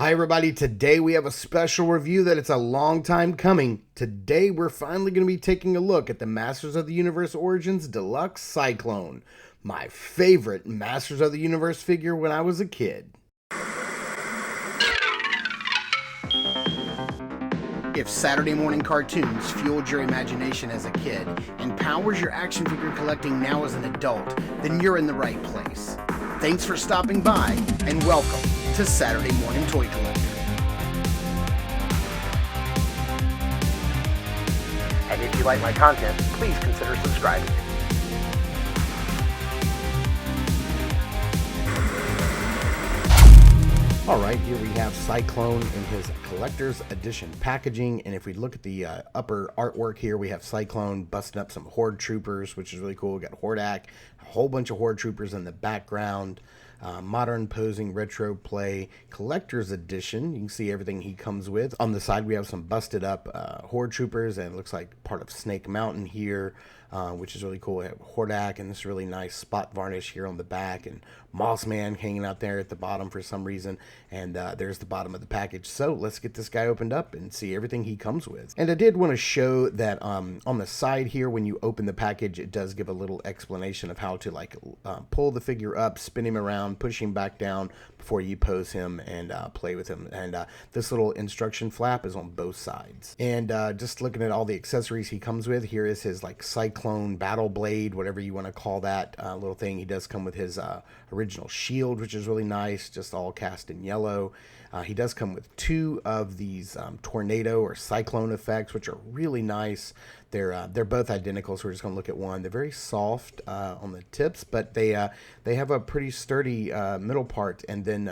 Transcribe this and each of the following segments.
Hi everybody, today we have a special review that it's a long time coming. Today we're finally going to be taking a look at the Masters of the Universe Origins Deluxe Sy-Klone, my favorite Masters of the Universe figure when I was a kid. If Saturday morning cartoons fueled your imagination as a kid and powers your action figure collecting now as an adult, then you're in the right place. Thanks for stopping by and welcome to Saturday Morning Toy Collector. And if you like my content, please consider subscribing. Alright, here we have Sy-Klone in his collector's edition packaging, and if we look at the upper artwork here, we have Sy-Klone busting up some Horde troopers, which is really cool. We got Hordak, a whole bunch of Horde troopers in the background. Modern posing retro play collector's edition. You can see everything he comes with. On the side we have some busted up Horde troopers, and it looks like part of Snake Mountain here, which is really cool. We have Hordak and this really nice spot varnish here on the back, and Moss Man hanging out there at the bottom for some reason, and there's the bottom of the package. So let's get this guy opened up and see everything he comes with. And I did want to show that on the side here, when you open the package, it does give a little explanation of how to pull the figure up, spin him around, push him back down before you pose him and play with him. And this little instruction flap is on both sides. And just looking at all the accessories he comes with, here is his Sy-Klone battle blade, whatever you want to call that little thing. He does come with his original shield, which is really nice, just all cast in yellow. He does come with two of these tornado or cyclone effects, which are really nice. They're both identical, so we're just going to look at one. They're very soft on the tips, but they have a pretty sturdy middle part, and then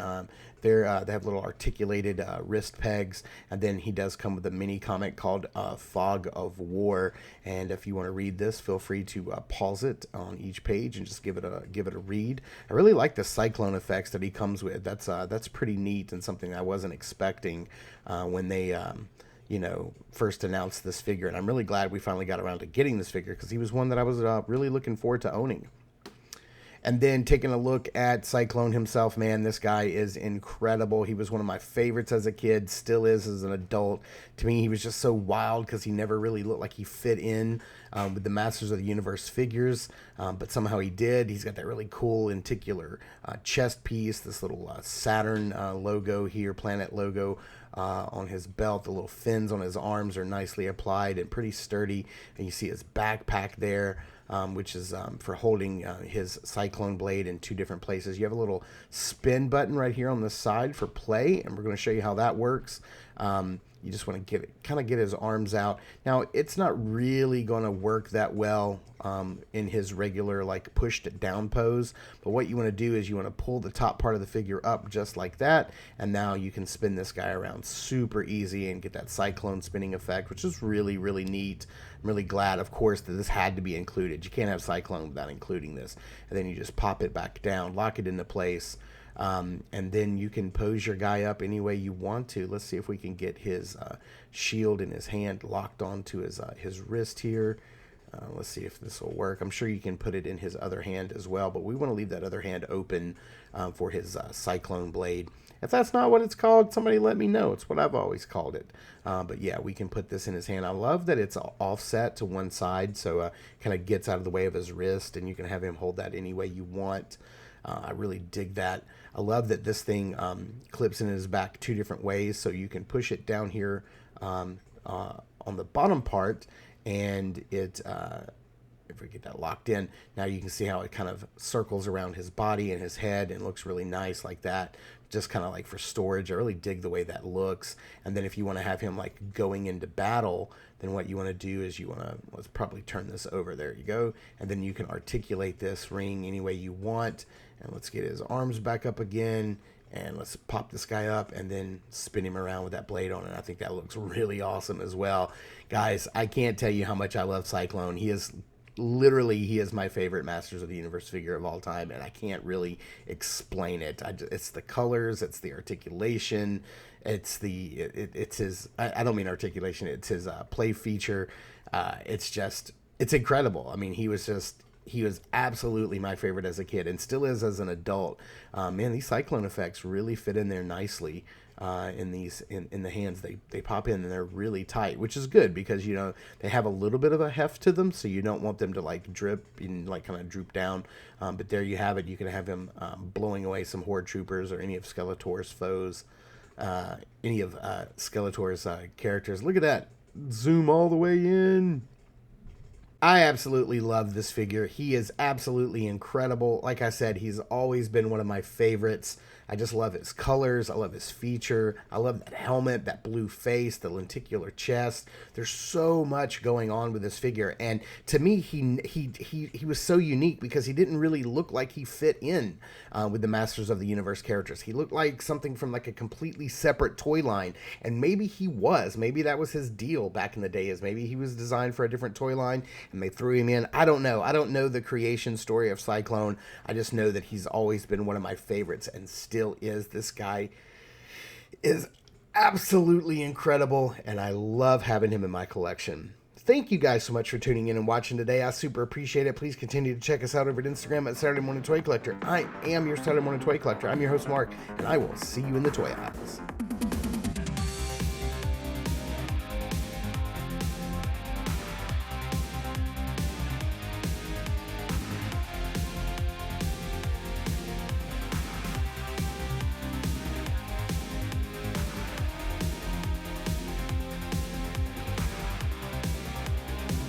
they have little articulated wrist pegs. And then he does come with a mini comic called Fog of War. And if you want to read this, feel free to pause it on each page and just give it a read. I really like the cyclone effects that he comes with. That's pretty neat and something I wasn't expecting when they first announced this figure. And I'm really glad we finally got around to getting this figure, because he was one that I was really looking forward to owning. And then taking a look at Sy-Klone himself, man, this guy is incredible. He was one of my favorites as a kid, still is as an adult. To me, he was just so wild because he never really looked like he fit in with the Masters of the Universe figures, but somehow he did. He's got that really cool lenticular chest piece, this little Saturn logo here, planet logo on his belt. The little fins on his arms are nicely applied and pretty sturdy. And you see his backpack there, which is for holding his Sy-Klone blade in two different places. You have a little spin button right here on the side for play, and we're going to show you how that works. You just want to kind of get his arms out. Now, it's not really going to work that well in his regular pushed down pose, but what you want to do is you want to pull the top part of the figure up just like that, and now you can spin this guy around super easy and get that Sy-Klone spinning effect, which is really, really neat. I'm really glad, of course, that this had to be included. You can't have Sy-Klone without including this. And then you just pop it back down, lock it into place, and then you can pose your guy up any way you want to. Let's see if we can get his shield in his hand locked onto his wrist here. Let's see if this will work. I'm sure you can put it in his other hand as well, but we want to leave that other hand open for his Sy-Klone blade. If that's not what it's called, somebody let me know. It's what I've always called it. But yeah, we can put this in his hand. I love that it's offset to one side, so kind of gets out of the way of his wrist, and you can have him hold that any way you want. I really dig that. I love that this thing clips in his back two different ways, so you can push it down here on the bottom part, and it if we get that locked in, now you can see how it kind of circles around his body and his head and looks really nice like that, just kind of like for storage. I really dig the way that looks. And then if you want to have him going into battle, then what you want to do is you want to, let's probably turn this over, there you go, and then you can articulate this ring any way you want. And let's get his arms back up again, and let's pop this guy up and then spin him around with that blade on it. I think that looks really awesome as well. Guys, I can't tell you how much I love Sy-Klone. He is my favorite Masters of the Universe figure of all time, and I can't really explain it. It's the colors, it's the articulation, it's his, I don't mean articulation, it's his play feature. It's incredible. I mean, he was absolutely my favorite as a kid, and still is as an adult. Man, these Sy-Klone effects really fit in there nicely. in these in the hands. They pop in and they're really tight, which is good because, you know, they have a little bit of a heft to them, so you don't want them to like drip and like kind of droop down. But there you have it. You can have him blowing away some Horde troopers or any of Skeletor's foes, any of Skeletor's characters. Look at that. Zoom all the way in. I absolutely love this figure. He is absolutely incredible. Like I said, he's always been one of my favorites. I just love his colors. I love his feature. I love that helmet, that blue face, the lenticular chest. There's so much going on with this figure. And to me, he was so unique because he didn't really look like he fit in with the Masters of the Universe characters. He looked like something from like a completely separate toy line. And maybe he was. Maybe that was his deal back in the day, is maybe he was designed for a different toy line and they threw him in. I don't know. I don't know the creation story of Sy-Klone. I just know that he's always been one of my favorites and still is. This guy is absolutely incredible, and I love having him in my collection. Thank you guys so much for tuning in and watching today. I super appreciate it. Please continue to check us out over at Instagram at Saturday Morning Toy Collector. I am your Saturday Morning Toy Collector. I'm your host, Mark, and I will see you in the toy aisles.